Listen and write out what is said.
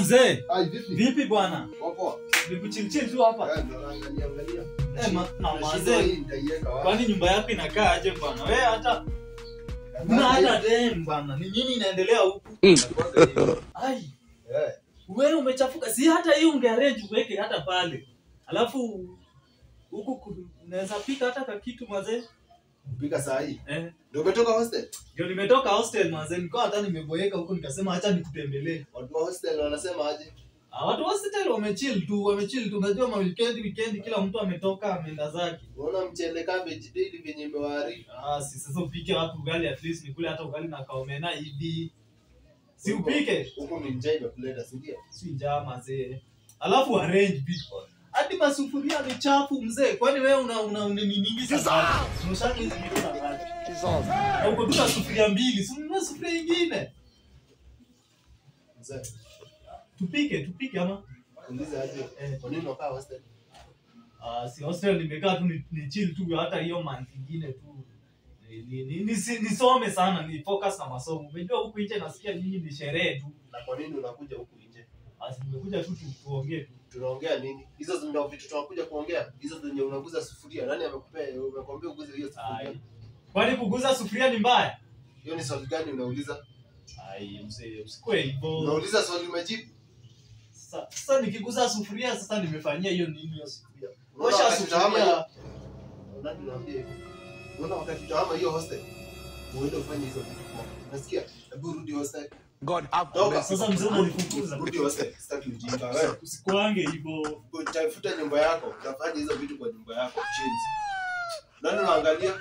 Mzee. Vipi bwana? Poa. Nikuchilichili tu hapa. Angalia. Mzee. Kwani nyumba yako inakaa aje bwana? Wewe hata una hata dem bwana. Ni nini inaendelea huku? Ai. Wewe umechafuka. Si hata hii ungearrange uweke hata pale. Alafu huku unaweza pika hata kitu mzee. Pika saa hii? Ndio umetoka hostel? Ndio nimetoka hostel mzee. Nilikuwa hata nimeboeka huko nikasema acha nikutembelee. Watu wa hostel wanasema aje? Watu wa hostel wamechill tu. Unajua ma weekend kila mtu ametoka ameenda zake. Unaona mchele cabbage daily venye imewari. Si sasa upike watu ugali at least nikule hata ugali na kaomena hivi. Si upike. Huko ni njaa imekuleta, si ndio? Si njaa mzee. Alafu arrange vitu. Hadi masufuria ni chafu mzee. Kwani wewe una nini sasa? Unashanga hizi vitu na maji. Na uko tu na sufuria mbili, si una sufuria nyingine. Mzee. Tupike ama? Uliza aje. Kwa nini unakaa hostel? Si hostel nimekaa tu ni chill tu hata hiyo month nyingine tu. Nisome sana, ni focus na masomo. Unajua huku nje nasikia nyinyi ni sherehe tu. Na kwa nini unakuja huku nje? Nimekuja tu tuongee tu. Tunaongea nini? Hizo ndio vitu tunakuja kuongea. Hizo zenye unaguza sufuria. Nani amekupea? Umekwambia uguze hiyo sufuria? Kwani kuguza sufuria ni mbaya? Hiyo ni swali gani unauliza? Mzee, usikwe hivyo. Unauliza swali umejibu. Sasa nikiguza sufuria sasa nimefanyia hiyo nini hiyo sufuria? Osha sufuria. Nani niambie? Unaona wakati tutahama hiyo hostel. Uende ufanye hizo vitu kwa. Unasikia? Hebu rudi hostel. God have mercy. Sasa mzee unanifukuza. Rudi hostel. Sitaki ujinga wewe. Usikuange hivyo. Utafuta nyumba yako, utafanya hizo vitu kwa nyumba yako. Nani unaangalia?